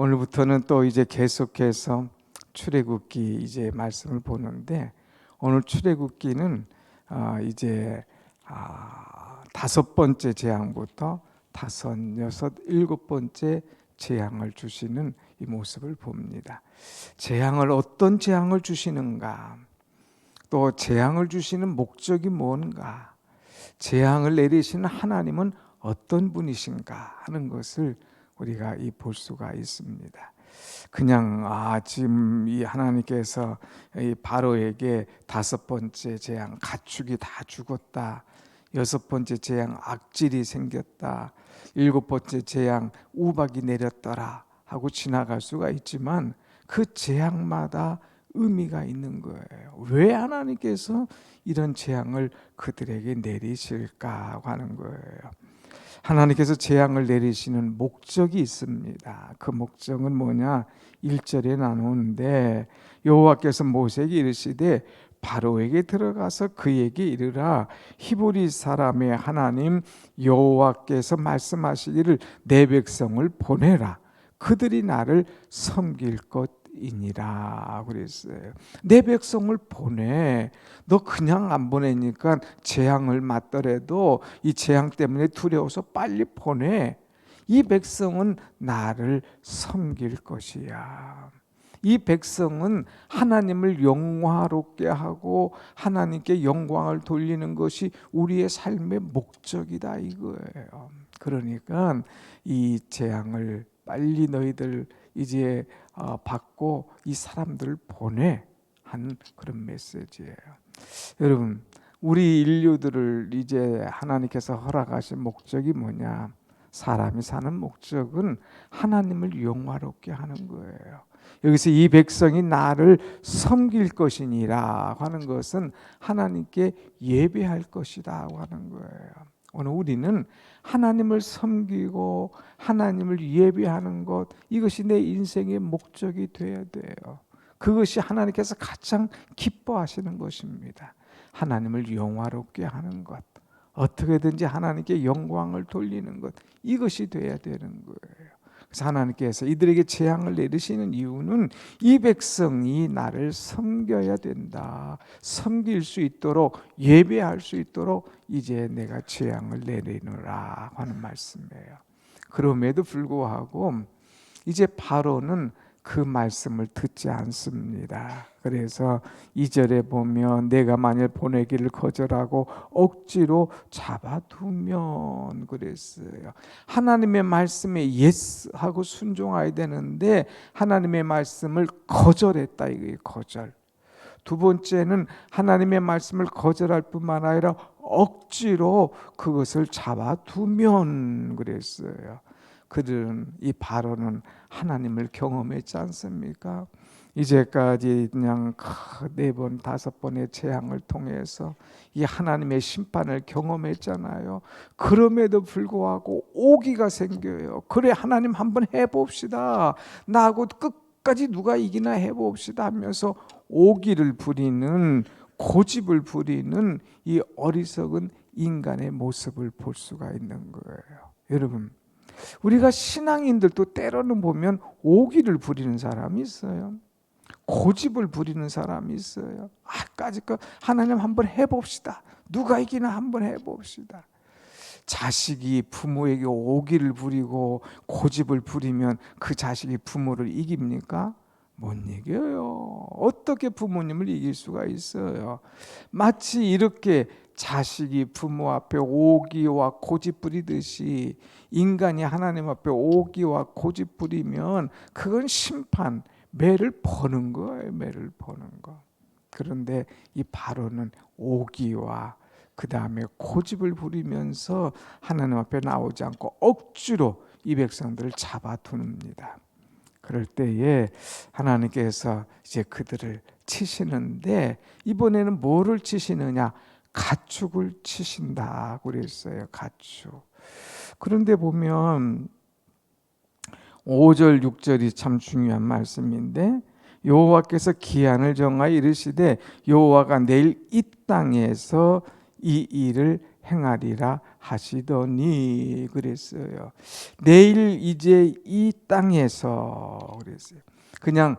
오늘부터는 또 이제 계속해서 출애굽기 이제 말씀을 보는데, 오늘 출애굽기는 이제 5번째 재앙부터 5, 6, 7번째 재앙을 주시는 이 모습을 봅니다. 재앙을 어떤 재앙을 주시는가, 또 재앙을 주시는 목적이 뭔가, 재앙을 내리시는 하나님은 어떤 분이신가 하는 것을 우리가 볼 수가 있습니다. 그냥 지금 이 하나님께서 이 바로에게 5번째 재앙 가축이 다 죽었다, 6번째 재앙 악질이 생겼다, 7번째 재앙 우박이 내렸더라 하고 지나갈 수가 있지만, 그 재앙마다 의미가 있는 거예요. 왜 하나님께서 이런 재앙을 그들에게 내리실까 하는 거예요. 하나님께서 재앙을 내리시는 목적이 있습니다. 그 목적은 뭐냐? 1절에 나누는데, 여호와께서 모세에게 이르시되 바로에게 들어가서 그에게 이르라, 히브리 사람의 하나님 여호와께서 말씀하시기를 내 백성을 보내라, 그들이 나를 섬길 것이니라 그랬어요. 내 백성을 보내. 너 그냥 안 보내니까 재앙을 맞더라도 이 재앙 때문에 두려워서 빨리 보내. 이 백성은 나를 섬길 것이야. 이 백성은 하나님을 영화롭게 하고 하나님께 영광을 돌리는 것이 우리의 삶의 목적이다 이거예요. 그러니까 이 재앙을 빨리 너희들 이제 받고 이 사람들을 보내 한 그런 메시지예요. 여러분, 우리 인류들을 이제 하나님께서 허락하신 목적이 뭐냐? 사람이 사는 목적은 하나님을 영화롭게 하는 거예요. 여기서 이 백성이 나를 섬길 것이니라 하는 것은 하나님께 예배할 것이다 하는 거예요. 오늘 우리는 하나님을 섬기고 하나님을 예배하는 것, 이것이 내 인생의 목적이 되어야 돼요. 그것이 하나님께서 가장 기뻐하시는 것입니다. 하나님을 영화롭게 하는 것, 어떻게든지 하나님께 영광을 돌리는 것, 이것이 돼야 되는 거예요. 그래서 하나님께서 이들에게 재앙을 내리시는 이유는 이 백성이 나를 섬겨야 된다, 섬길 수 있도록, 예배할 수 있도록 이제 내가 재앙을 내리노라 하는 말씀이에요. 그럼에도 불구하고 이제 바로는 그 말씀을 듣지 않습니다. 그래서 2절에 보면 내가 만일 보내기를 거절하고 억지로 잡아두면 그랬어요. 하나님의 말씀에 예스하고 순종해야 되는데 하나님의 말씀을 거절했다 이거예요. 거절. 두 번째는 하나님의 말씀을 거절할 뿐만 아니라 억지로 그것을 잡아두면 그랬어요. 그들은, 이 바로는 하나님을 경험했지 않습니까? 이제까지 그냥 4번, 5번의 재앙을 통해서 이 하나님의 심판을 경험했잖아요. 그럼에도 불구하고 오기가 생겨요. 그래, 하나님 한번 해봅시다. 나하고 끝까지 누가 이기나 해봅시다 하면서 오기를 부리는, 고집을 부리는 이 어리석은 인간의 모습을 볼 수가 있는 거예요. 여러분, 우리가 신앙인들도 때로는 보면 오기를 부리는 사람이 있어요. 고집을 부리는 사람이 있어요. 하나님 한번 해봅시다. 누가 이기나 한번 해봅시다. 자식이 부모에게 오기를 부리고 고집을 부리면 그 자식이 부모를 이깁니까? 못 이겨요. 어떻게 부모님을 이길 수가 있어요? 마치 이렇게 자식이 부모 앞에 오기와 고집 부리듯이 인간이 하나님 앞에 오기와 고집 부리면 그건 심판, 매를 버는 거예요. 매를 버는 거. 그런데 이 바로는 오기와 그 다음에 고집을 부리면서 하나님 앞에 나오지 않고 억지로 이 백성들을 잡아두습니다. 그럴 때에 하나님께서 이제 그들을 치시는데, 이번에는 뭐를 치시느냐? 가축을 치신다고 그랬어요. 가축. 그런데 보면 5절 6절이 참 중요한 말씀인데, 여호와께서 기한을 정하여 이르시되 여호와가 내일 이 땅에서 이 일을 행하리라 하시더니 그랬어요. 내일 이제 이 땅에서 그랬어요. 그냥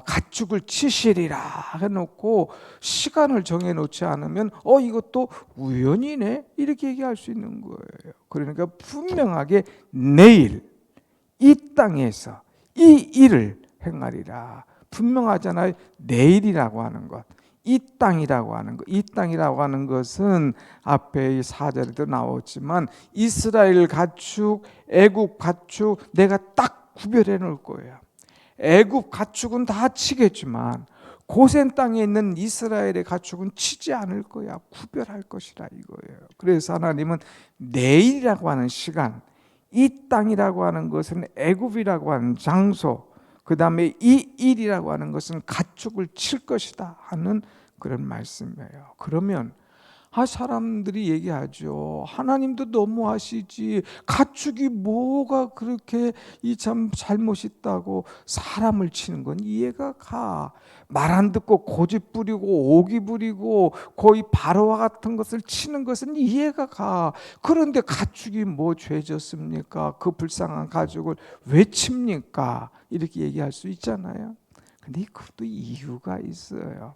가축을 치시리라 해놓고 시간을 정해놓지 않으면 이것도 우연이네 이렇게 얘기할 수 있는 거예요. 그러니까 분명하게 내일 이 땅에서 이 일을 행하리라. 분명하잖아요. 내일이라고 하는 것, 이 땅이라고 하는 것. 이 땅이라고 하는 것은 앞에 4절에도 나왔지만 이스라엘 가축, 애굽 가축 내가 딱 구별해 놓을 거예요. 애굽 가축은 다 치겠지만 고센 땅에 있는 이스라엘의 가축은 치지 않을 거야. 구별할 것이라 이거예요. 그래서 하나님은 내일이라고 하는 시간, 이 땅이라고 하는 것은 애굽이라고 하는 장소, 그 다음에 이 일이라고 하는 것은 가축을 칠 것이다 하는 그런 말씀이에요. 그러면 사람들이 얘기하죠. 하나님도 너무하시지. 가축이 뭐가 그렇게 이 참 잘못 있다고 사람을 치는 건 이해가 가. 말 안 듣고 고집 부리고 오기 부리고 거의 바로와 같은 것을 치는 것은 이해가 가. 그런데 가축이 뭐 죄졌습니까? 그 불쌍한 가축을 왜 칩니까? 이렇게 얘기할 수 있잖아요. 근데 그것도 이유가 있어요.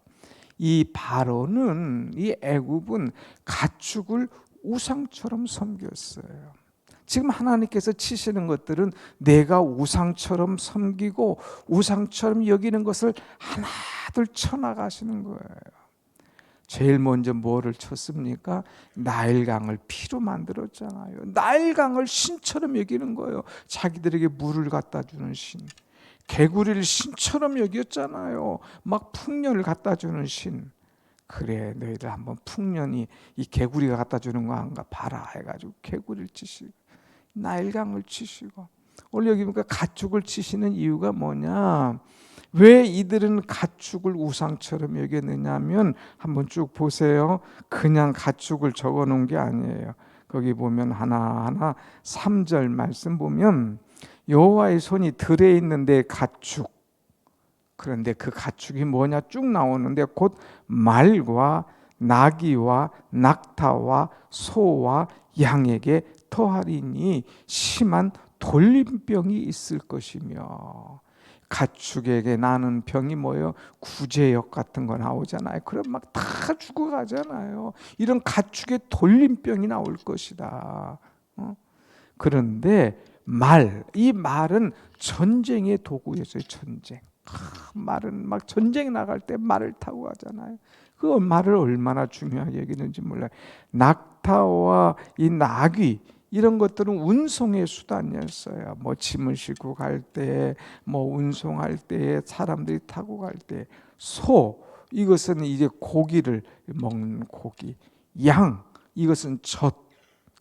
이 바로는, 이 애굽은 가축을 우상처럼 섬겼어요. 지금 하나님께서 치시는 것들은 내가 우상처럼 섬기고 우상처럼 여기는 것을 하나둘 쳐나가시는 거예요. 제일 먼저 뭐를 쳤습니까? 나일강을 피로 만들었잖아요. 나일강을 신처럼 여기는 거예요. 자기들에게 물을 갖다 주는 신. 개구리를 신처럼 여겼잖아요. 막 풍년을 갖다 주는 신. 그래, 너희들 한번 풍년이 이 개구리가 갖다 주는 거 한가 봐라 해가지고 개구리를 치시고 나일강을 치시고, 오늘 여기 보니까 가축을 치시는 이유가 뭐냐? 왜 이들은 가축을 우상처럼 여겼느냐 하면 한번 쭉 보세요. 그냥 가축을 적어 놓은 게 아니에요. 거기 보면 하나하나 3절 말씀 보면 여호와의 손이 들에 있는데 가축, 그런데 그 가축이 뭐냐 쭉 나오는데 곧 말과 나귀와 낙타와 소와 양에게 터하리니 심한 돌림병이 있을 것이며, 가축에게 나는 병이 뭐예요? 구제역 같은 거 나오잖아요. 그럼 막 다 죽어가잖아요. 이런 가축의 돌림병이 나올 것이다. 그런데 이 말은 전쟁의 도구였어요. 전쟁. 말은 막 전쟁 나갈 때 말을 타고 가잖아요. 그 말을 얼마나 중요하게 여기는지 몰라요. 낙타와 이 나귀 이런 것들은 운송의 수단이었어요. 뭐 짐을 싣고 갈 때, 뭐 운송할 때, 사람들이 타고 갈 때. 소, 이것은 이제 고기를 먹는 고기. 양, 이것은 젖.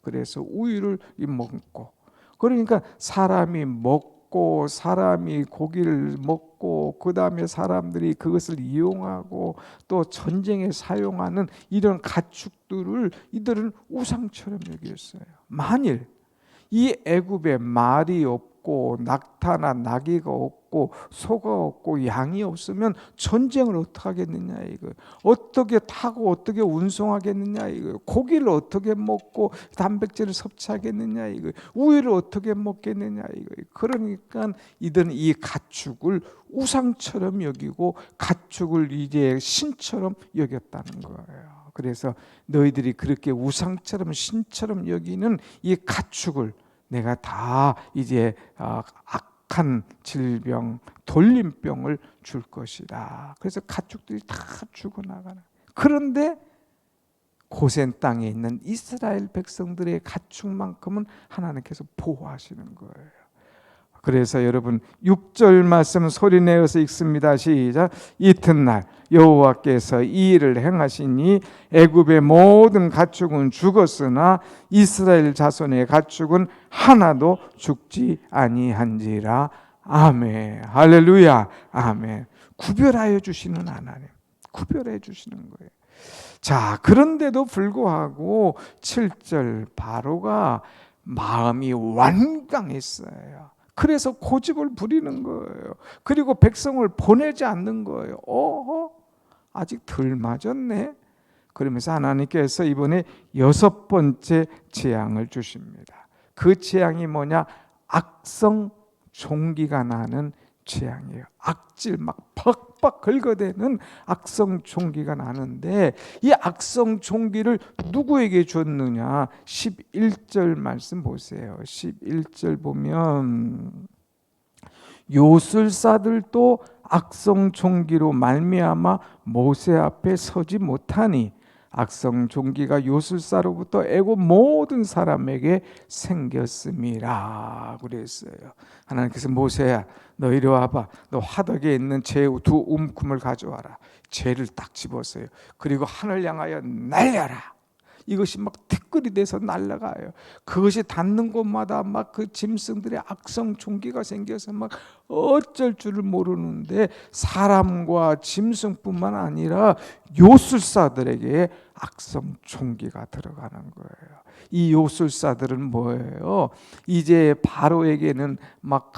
그래서 우유를 먹고. 그러니까 사람이 먹고 사람이 고기를 먹고 그 다음에 사람들이 그것을 이용하고 또 전쟁에 사용하는 이런 가축들을 이들은 우상처럼 여겼어요. 만일 이 애굽에 말이 없고 낙타나 나귀가 없고 소가 없고 양이 없으면 전쟁을 어떻게 하겠느냐 이거. 어떻게 타고 어떻게 운송하겠느냐 이거. 고기를 어떻게 먹고 단백질을 섭취하겠느냐 이거. 우유를 어떻게 먹겠느냐 이거. 그러니까 이들은 이 가축을 우상처럼 여기고 가축을 이제 신처럼 여겼다는 거예요. 그래서 너희들이 그렇게 우상처럼 신처럼 여기는 이 가축을 내가 다 이제 악한 질병, 돌림병을 줄 것이다. 그래서 가축들이 다 죽어나가는. 그런데 고센 땅에 있는 이스라엘 백성들의 가축만큼은 하나님께서 보호하시는 거예요. 그래서 여러분 6절 말씀 소리내어서 읽습니다. 시작. 이튿날 여호와께서 이 일을 행하시니 애굽의 모든 가축은 죽었으나 이스라엘 자손의 가축은 하나도 죽지 아니한지라. 아멘. 할렐루야. 아멘. 구별하여 주시는 하나님, 구별해 주시는 거예요. 자, 그런데도 불구하고 7절 바로가 마음이 완강했어요. 그래서 고집을 부리는 거예요. 그리고 백성을 보내지 않는 거예요. 아직 덜 맞았네. 그러면서 하나님께서 이번에 6번째 재앙을 주십니다. 그 재앙이 뭐냐? 악성 종기가 나는 재앙이에요. 악질 막 팍팍 긁어대는 악성 종기가 나는데, 이 악성 종기를 누구에게 줬느냐? 11절 말씀 보세요. 11절 보면 요술사들도 악성 종기로 말미암아 모세 앞에 서지 못하니 악성 종기가 요술사로부터 애고 모든 사람에게 생겼음이라 그랬어요. 하나님께서 모세야, 너 이리 와봐. 너 화덕에 있는 재 두 움큼을 가져와라. 재를 딱 집었어요. 그리고 하늘 향하여 날려라. 이것이 막 티끌이 돼서 날아가요. 그것이 닿는 곳마다 막 그 짐승들의 악성 종기가 생겨서 막 어쩔 줄을 모르는데, 사람과 짐승뿐만 아니라 요술사들에게 악성 종기가 들어가는 거예요. 이 요술사들은 뭐예요? 이제 바로에게는 막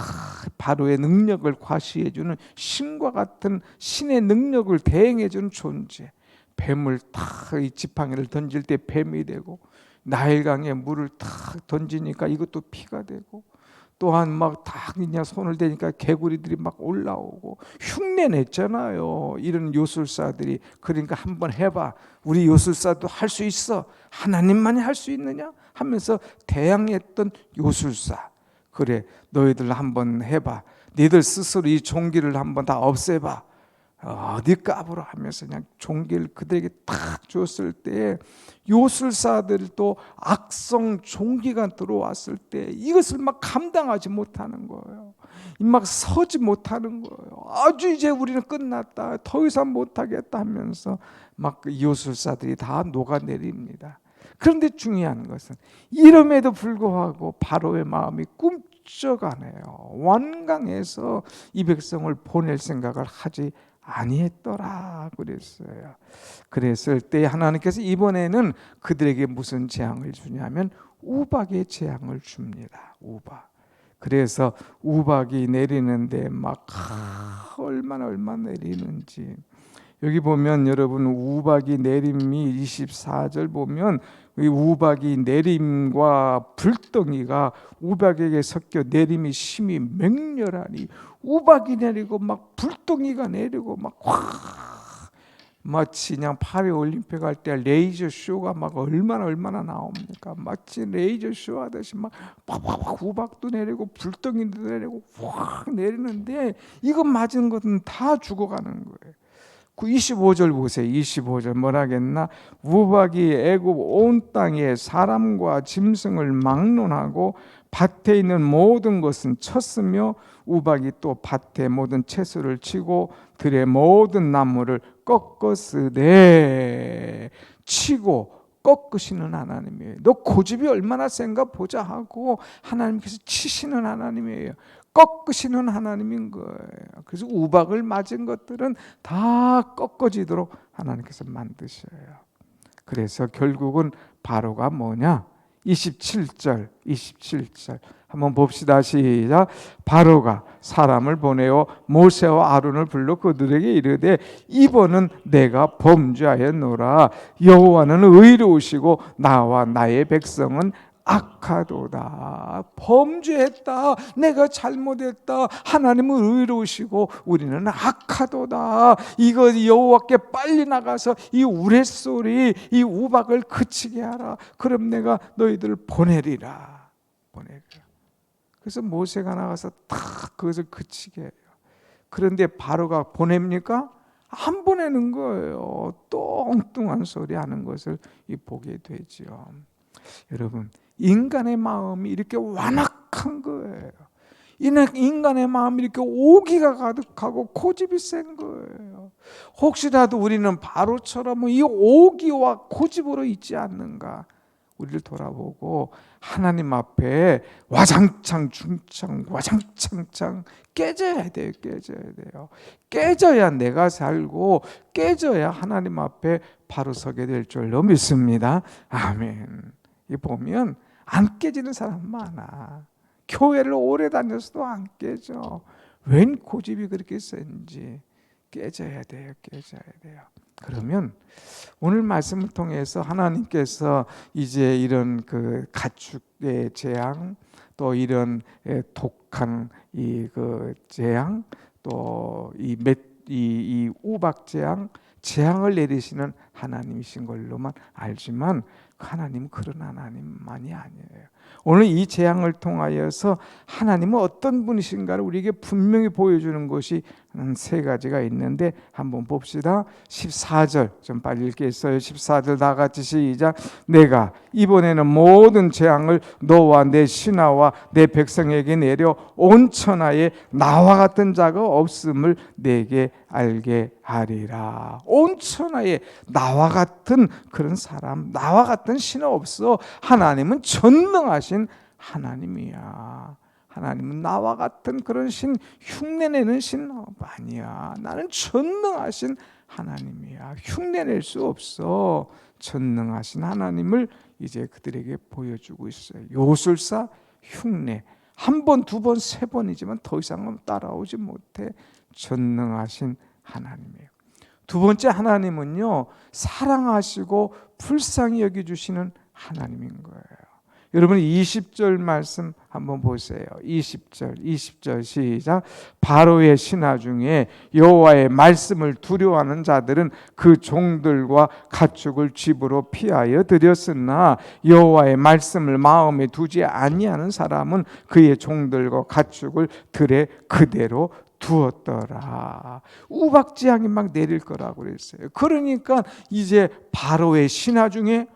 바로의 능력을 과시해주는 신과 같은 신의 능력을 대행해주는 존재. 뱀을 탁 이 지팡이를 던질 때 뱀이 되고, 나일강에 물을 탁 던지니까 이것도 피가 되고, 또한 막 딱 그냥 손을 대니까 개구리들이 막 올라오고, 흉내 냈잖아요, 이런 요술사들이. 그러니까 한번 해봐. 우리 요술사도 할 수 있어. 하나님만이 할 수 있느냐 하면서 대항했던 요술사. 그래, 너희들 한번 해봐. 너희들 스스로 이 종기를 한번 다 없애봐. 어디 까불어 하면서 그냥 종기를 그들에게 탁 줬을 때, 요술사들도 악성 종기가 들어왔을 때 이것을 막 감당하지 못하는 거예요. 막 서지 못하는 거예요. 아주 이제 우리는 끝났다, 더 이상 못하겠다 하면서 막 요술사들이 다 녹아내립니다. 그런데 중요한 것은 이름에도 불구하고 바로의 마음이 꿈쩍하네요. 완강해서 이 백성을 보낼 생각을 하지 아니했더라 그랬어요. 그랬을 때 하나님께서 이번에는 그들에게 무슨 재앙을 주냐면 우박의 재앙을 줍니다. 우박. 그래서 우박이 내리는데 막 얼마나 내리는지. 여기 보면 여러분, 우박이 내림이 24절 보면 이 우박이 내림과 불덩이가 우박에게 섞여 내림이 심히 맹렬하니, 우박이 내리고 막 불덩이가 내리고 막 마치 그냥 파리 올림픽 할 때 레이저 쇼가 막 얼마나 나옵니까? 마치 레이저 쇼 하듯이 막 우박도 내리고 불덩이도 내리고 확 내리는데, 이거 맞은 것은 다 죽어가는 거예요. 그 25절 보세요. 25절 뭐라겠나? 우박이 애굽 온 땅에 사람과 짐승을 막론하고 밭에 있는 모든 것은 쳤으며, 우박이 또 밭에 모든 채소를 치고 들의 모든 나무를 꺾었으되. 치고 꺾으시는 하나님이에요. 너 고집이 얼마나 센가 보자 하고 하나님께서 치시는 하나님이에요. 꺾으시는 하나님인 거예요. 그래서 우박을 맞은 것들은 다 꺾어지도록 하나님께서 만드셔요. 그래서 결국은 바로가 뭐냐? 27절 한번 봅시다. 시작. 바로가 사람을 보내어 모세와 아론을 불러 그들에게 이르되, 이번은 내가 범죄하였노라. 여호와는 의로우시고 나와 나의 백성은 악하도다. 범죄했다, 내가 잘못했다, 하나님은 의로우시고 우리는 악하도다. 이거 여호와께 빨리 나가서 이 우레소리, 이 우박을 그치게 하라. 그럼 내가 너희들을 보내리라. 그래서 모세가 나가서 딱 그것을 그치게 해요. 그런데 바로가 보냅니까? 안 보내는 거예요. 뚱뚱한 소리 하는 것을 보게 되죠. 여러분, 인간의 마음이 이렇게 완악한 거예요. 인간의 마음이 이렇게 오기가 가득하고 고집이 센 거예요. 혹시라도 우리는 바로처럼 이 오기와 고집으로 있지 않는가? 우리를 돌아보고 하나님 앞에 와장창 중창 와장창창 깨져야 돼요. 깨져야 내가 살고, 깨져야 하나님 앞에 바로 서게 될 줄로 믿습니다. 아멘. 이 보면 안 깨지는 사람 많아. 교회를 오래 다녔어도 안 깨져. 웬 고집이 그렇게 센지. 깨져야 돼요. 그러면 오늘 말씀을 통해서 하나님께서 이제 이런 그 가축의 재앙, 또 이런 독한 그 재앙, 또 이 우박 재앙을 내리시는 하나님이신 걸로만 알지만 하나님은 그런 하나님만이 아니에요. 오늘 이 재앙을 통하여서 하나님은 어떤 분이신가를 우리에게 분명히 보여주는 것이 세 가지가 있는데 한번 봅시다. 14절 좀 빨리 읽겠어요. 14절 다 같이 시작. 내가 이번에는 모든 재앙을 너와 내 신하와 내 백성에게 내려 온 천하에 나와 같은 자가 없음을 내게 알게 하리라. 온 천하에 나와 같은 그런 사람, 나와 같은 신은 없어. 하나님은 전능하신 하나님이야. 하나님은 나와 같은 그런 신, 흉내내는 신 아니야. 나는 전능하신 하나님이야. 흉내낼 수 없어. 전능하신 하나님을 이제 그들에게 보여주고 있어요. 요술사 흉내. 한 번, 두 번, 세 번이지만 더 이상은 따라오지 못해. 전능하신 하나님이에요. 두 번째 하나님은요, 사랑하시고 불쌍히 여겨주시는 하나님인 거예요. 여러분 20절 말씀 한번 보세요. 20절 시작. 바로의 신하 중에 여호와의 말씀을 두려워하는 자들은 그 종들과 가축을 집으로 피하여 들였으나 여호와의 말씀을 마음에 두지 아니하는 사람은 그의 종들과 가축을 들에 그대로 두었더라. 우박재앙이 막 내릴 거라고 그랬어요. 그러니까 이제 바로의 신하 중에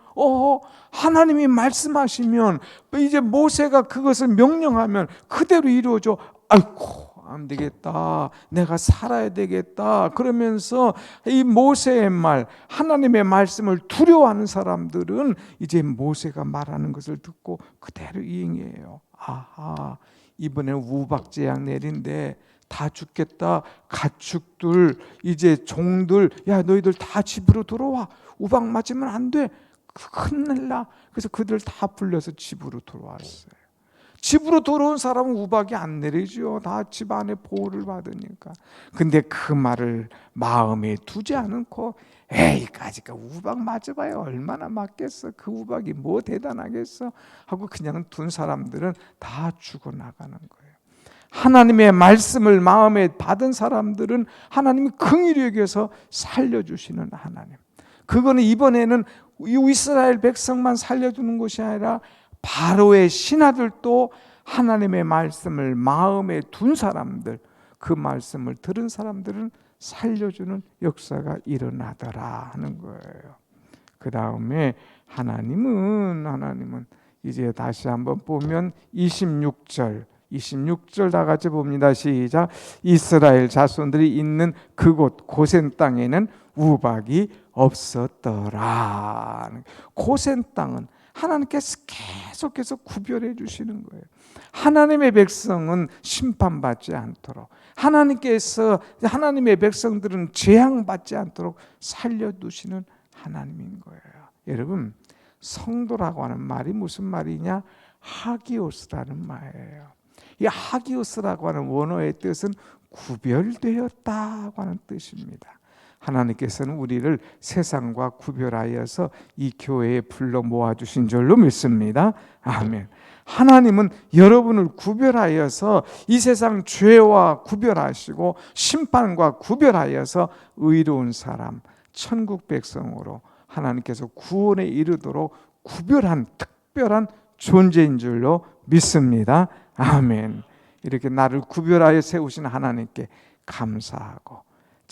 하나님이 말씀하시면 이제 모세가 그것을 명령하면 그대로 이루어져. 아이고 안 되겠다, 내가 살아야 되겠다 그러면서 이 모세의 말, 하나님의 말씀을 두려워하는 사람들은 이제 모세가 말하는 것을 듣고 그대로 이행해요. 아하, 이번에는 우박재앙 내린데 다 죽겠다. 가축들, 이제 종들, 야 너희들 다 집으로 들어와. 우박 맞으면 안 돼. 큰일 나. 그래서 그들 다 불려서 집으로 들어왔어요. 집으로 들어온 사람은 우박이 안 내리죠. 다 집 안에 보호를 받으니까. 근데 그 말을 마음에 두지 않고 에이까지가 우박 맞아봐야 얼마나 맞겠어. 그 우박이 뭐 대단하겠어 하고 그냥 둔 사람들은 다 죽어나가는 거예요. 하나님의 말씀을 마음에 받은 사람들은 하나님이 긍휼히 여겨서 살려주시는 하나님. 그거는 이번에는 이스라엘 백성만 살려주는 것이 아니라 바로의 신하들도 하나님의 말씀을 마음에 둔 사람들, 그 말씀을 들은 사람들은 살려주는 역사가 일어나더라 하는 거예요. 그 다음에 하나님은 이제 다시 한번 보면 26절 다 같이 봅니다. 시작. 이스라엘 자손들이 있는 그곳 고센 땅에는 우박이 없었더라. 고센 땅은 하나님께서 계속해서 구별해 주시는 거예요. 하나님의 백성은 심판받지 않도록, 하나님의 백성들은 재앙받지 않도록 살려두시는 하나님인 거예요. 여러분, 성도라고 하는 말이 무슨 말이냐? 하기오스라는 말이에요. 이 하기오스라고 하는 원어의 뜻은 구별되었다고 하는 뜻입니다. 하나님께서는 우리를 세상과 구별하여서 이 교회에 불러 모아주신 줄로 믿습니다. 아멘. 하나님은 여러분을 구별하여서 이 세상 죄와 구별하시고 심판과 구별하여서 의로운 사람, 천국 백성으로 하나님께서 구원에 이르도록 구별한 특별한 존재인 줄로 믿습니다. 아멘. 이렇게 나를 구별하여 세우신 하나님께 감사하고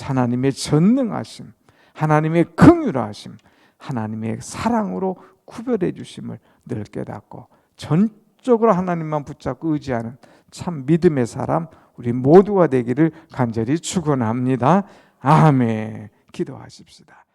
하나님의 전능하심, 하나님의 긍휼하심, 하나님의 사랑으로 구별해 주심을 늘 깨닫고 전적으로 하나님만 붙잡고 의지하는 참 믿음의 사람 우리 모두가 되기를 간절히 축원합니다. 아멘. 기도하십시다.